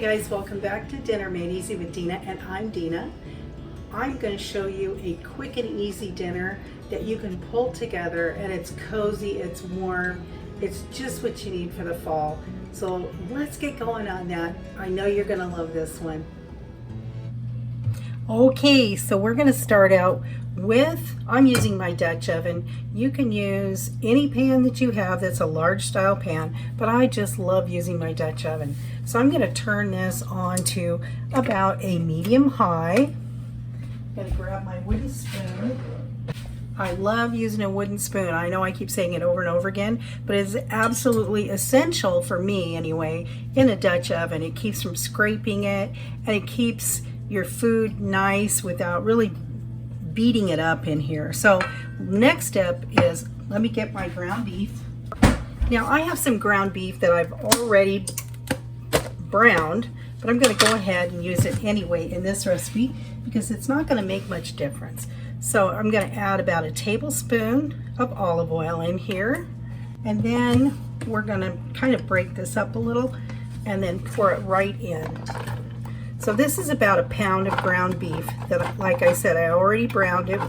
guys, welcome back to Dinner Made Easy with Dina, and I'm Dina. I'm going to show you a quick and easy dinner that you can pull together, and it's cozy, it's warm, it's just what you need for the fall. So let's get going on that. I know you're going to love this one. Okay, so we're going to start out with, I'm using my Dutch oven. You can use any pan that you have that's a large style pan, but I just love using my Dutch oven. So I'm going to turn this on to about a medium high. I'm going to grab my wooden spoon. I love using a wooden spoon. I know I keep saying it over and over again, but it's absolutely essential for me anyway in a Dutch oven. It keeps from scraping it, and it keeps your food nice without really beating it up in here. So next step is, let me get my ground beef. Now I have some ground beef that I've already browned, but I'm going to go ahead and use it anyway in this recipe because it's not going to make much difference. So I'm going to add about a tablespoon of olive oil in here, and then we're going to kind of break this up a little and then pour it right in. So this is about a pound of ground beef that, like I said, I already browned it,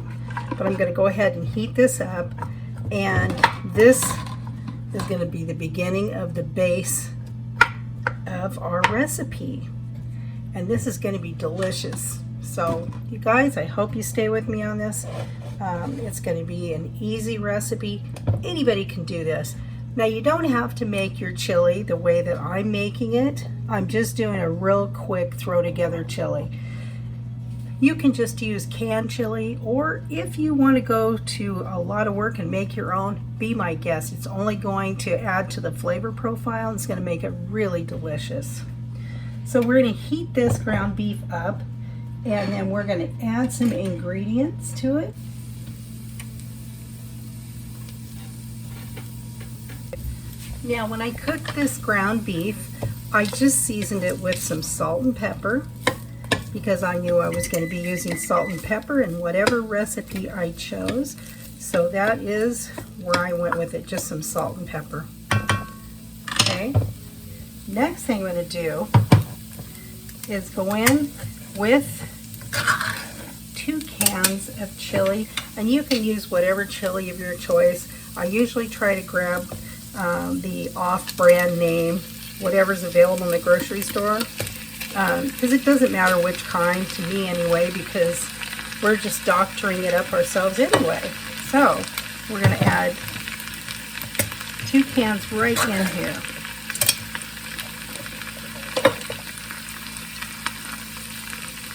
but I'm going to go ahead and heat this up, and this is going to be the beginning of the base of our recipe, and this is going to be delicious. So you guys, I hope you stay with me on this. It's going to be an easy recipe. Anybody can do this. Now you don't have to make your chili the way that I'm making it. I'm just doing a real quick throw together chili. You can just use canned chili, or if you want to go to a lot of work and make your own, be my guest. It's only going to add to the flavor profile, and it's going to make it really delicious. So we're going to heat this ground beef up, and then we're going to add some ingredients to it. Now when I cooked this ground beef, I just seasoned it with some salt and pepper because I knew I was going to be using salt and pepper in whatever recipe I chose. So that is where I went with it, just some salt and pepper. Okay. Next thing I'm going to do is go in with 2 cans of chili, and you can use whatever chili of your choice. I usually try to grab the off-brand name, whatever's available in the grocery store, because it doesn't matter which kind to me anyway, because we're just doctoring it up ourselves anyway. So we're going to add 2 cans right in here.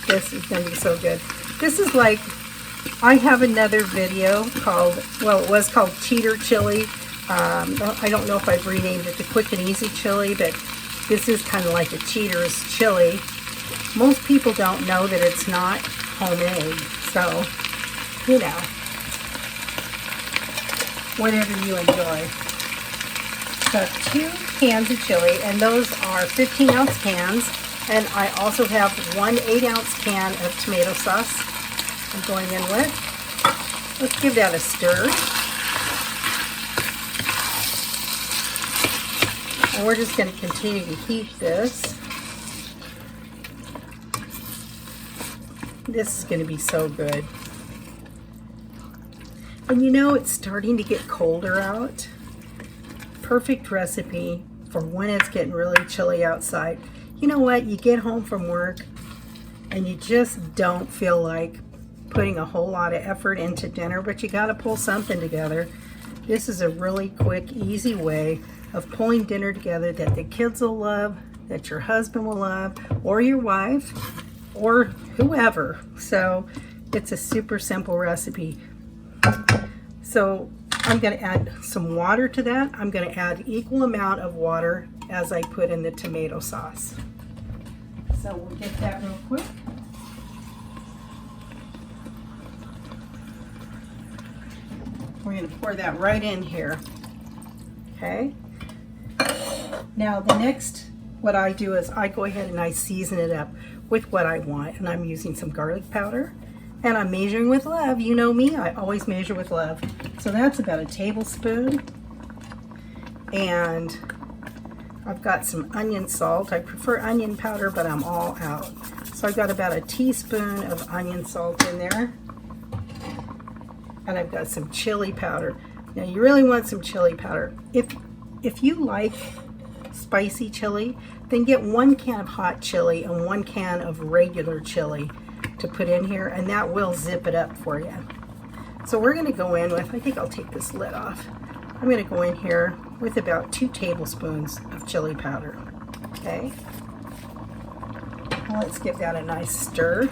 This is going to be so good. This is like, I have another video called, well, it was called Cheater Chili. I don't know if I've renamed it the Quick and Easy Chili, but this is kind of like a cheater's chili. Most people don't know that it's not homemade, so, you know, whatever you enjoy. So 2 cans of chili, and those are 15-ounce cans, and I also have 1 8-ounce can of tomato sauce I'm going in with. Let's give that a stir. And we're just going to continue to heat this. This is going to be so good. And you know, it's starting to get colder out. Perfect recipe for when it's getting really chilly outside. You know what? You get home from work and you just don't feel like putting a whole lot of effort into dinner, but you got to pull something together. This is a really quick, easy way of pulling dinner together that the kids will love, that your husband will love, or your wife, or whoever. So it's a super simple recipe. So I'm going to add some water to that. I'm going to add equal amount of water as I put in the tomato sauce. So we'll get that real quick. We're going to pour that right in here. Okay. Now the next, what I do is I go ahead and I season it up with what I want, and I'm using some garlic powder, and I'm measuring with love. You know me, I always measure with love. So that's about a tablespoon, and I've got some onion salt. I prefer onion powder, but I'm all out. So I've got about a teaspoon of onion salt in there. And I've got some chili powder. Now you really want some chili powder. If you like spicy chili, then get 1 can of hot chili and 1 can of regular chili to put in here, and that will zip it up for you. So we're going to go in with, I think I'll take this lid off. I'm going to go in here with about 2 tablespoons of chili powder. Okay. Well, let's give that a nice stir.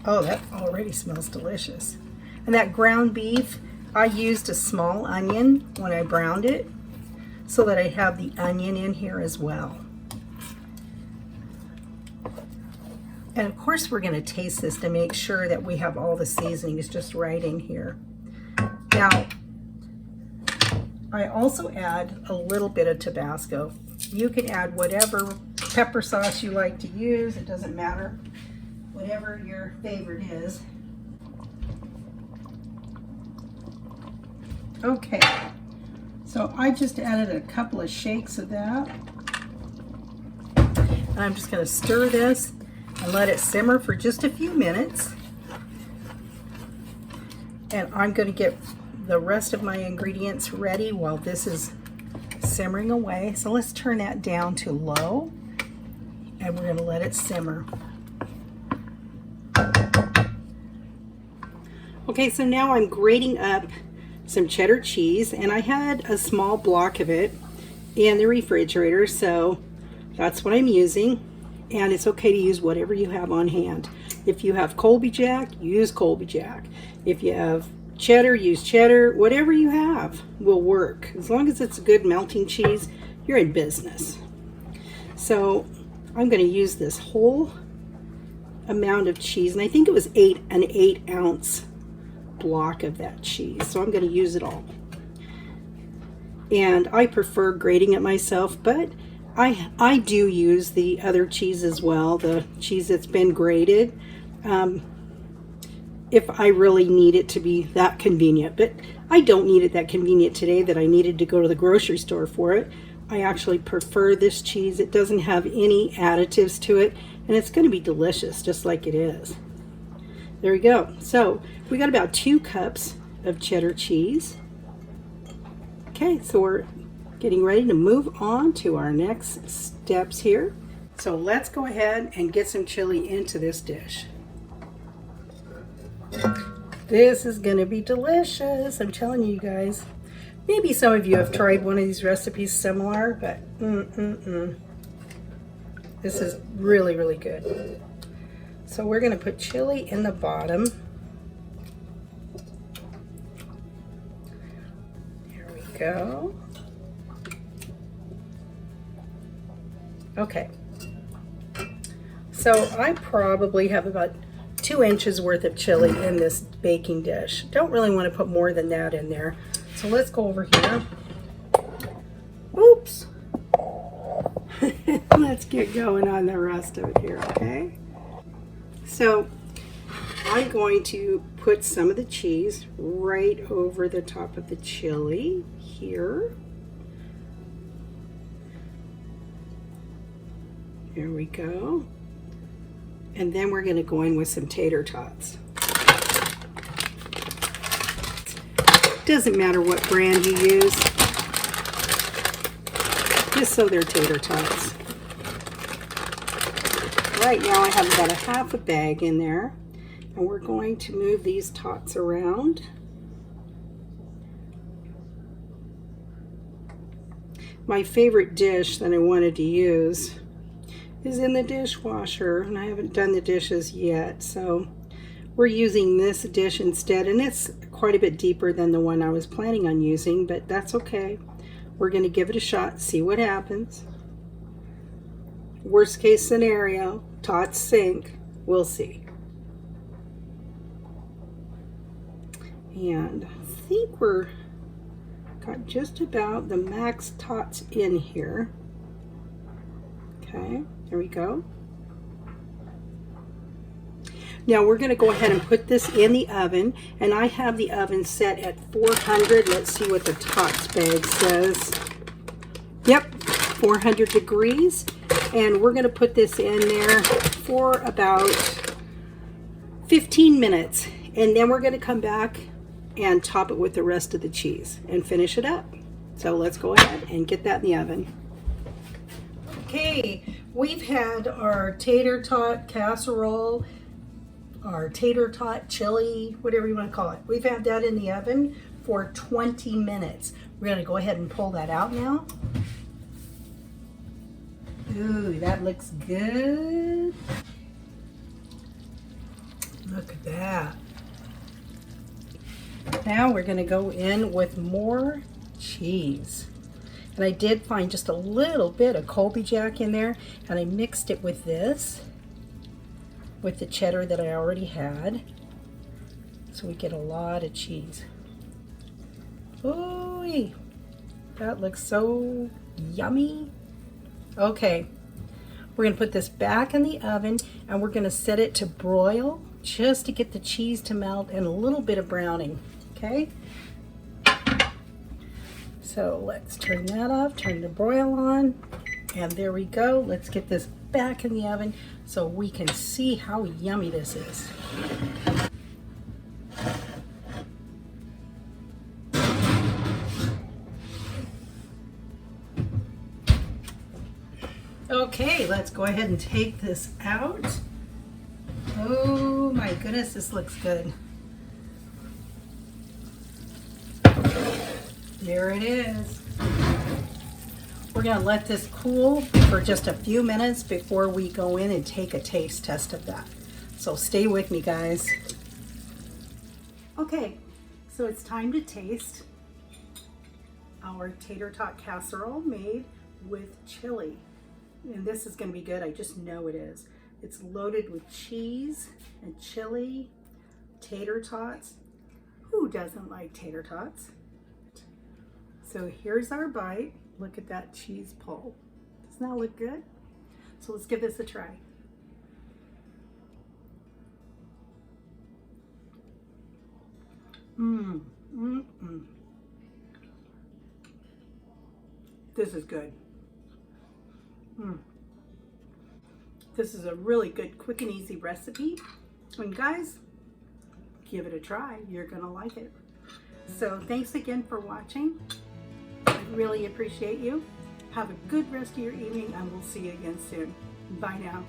Oh, that already smells delicious. And that ground beef, I used a small onion when I browned it so that I have the onion in here as well. And of course we're going to taste this to make sure that we have all the seasonings just right in here. Now, I also add a little bit of Tabasco. You can add whatever pepper sauce you like to use. It doesn't matter. Whatever your favorite is. Okay, so I just added a couple of shakes of that. And I'm just going to stir this and let it simmer for just a few minutes. And I'm going to get the rest of my ingredients ready while this is simmering away. So let's turn that down to low, and we're going to let it simmer. Okay, so now I'm grating up some cheddar cheese, and I had a small block of it in the refrigerator, so that's what I'm using. And it's okay to use whatever you have on hand. If you have Colby Jack, use Colby Jack. If you have cheddar, use cheddar. Whatever you have will work. As long as it's a good melting cheese, you're in business. So I'm going to use this whole amount of cheese, and I think it was an 8-ounce block of that cheese, so I'm going to use it all. And I prefer grating it myself, but I do use the other cheese as well, the cheese that's been grated, if I really need it to be that convenient. But I don't need it that convenient today that I needed to go to the grocery store for it. I actually prefer this cheese. It doesn't have any additives to it, and it's going to be delicious just like it is. There we go. So we got about 2 cups of cheddar cheese. Okay, so we're getting ready to move on to our next steps here. So let's go ahead and get some chili into this dish. This is going to be delicious. I'm telling you guys. Maybe some of you have tried one of these recipes similar, but this is really, really good. So we're going to put chili in the bottom. There we go. Okay. So I probably have about 2 inches worth of chili in this baking dish. Don't really want to put more than that in there. So let's go over here. Oops. Let's get going on the rest of it here, okay? So I'm going to put some of the cheese right over the top of the chili here. There we go. And then we're going to go in with some tater tots. Doesn't matter what brand you use, just so they're tater tots. Right now I have about a half a bag in there, and we're going to move these tots around. My favorite dish that I wanted to use is in the dishwasher, and I haven't done the dishes yet, so we're using this dish instead, and it's quite a bit deeper than the one I was planning on using, but that's okay. We're going to give it a shot, see what happens. Worst case scenario, tots sink. We'll see. And I think we're got just about the max tots in here. Okay, there we go. Now we're going to go ahead and put this in the oven, and I have the oven set at 400. Let's see what the tots bag says. Yep, 400 degrees, and we're going to put this in there for about 15 minutes, and then we're going to come back and top it with the rest of the cheese and finish it up. So let's go ahead and get that in the oven. Okay, we've had our tater tot casserole, our tater tot chili, whatever you want to call it. We've had that in the oven for 20 minutes. We're going to go ahead and pull that out now. Ooh, that looks good. Look at that. Now we're going to go in with more cheese. And I did find just a little bit of Colby Jack in there, and I mixed it with this, with the cheddar that I already had. So we get a lot of cheese. Ooh, that looks so yummy. Okay, we're gonna put this back in the oven, and we're gonna set it to broil just to get the cheese to melt and a little bit of browning, okay? So let's turn that off, turn the broil on, and there we go. Let's get this back in the oven so we can see how yummy this is. Okay, let's go ahead and take this out. Oh my goodness, this looks good. There it is. We're going to let this cool for just a few minutes before we go in and take a taste test of that. So stay with me, guys. Okay, so it's time to taste our tater tot casserole made with chili. And this is going to be good. I just know it is. It's loaded with cheese and chili, tater tots. Who doesn't like tater tots? So here's our bite. Look at that cheese pull. Doesn't that look good? So let's give this a try. This is good. This is a really good, quick and easy recipe. And guys, give it a try. You're gonna like it. So thanks again for watching. I really appreciate you. Have a good rest of your evening, and we'll see you again soon. Bye now.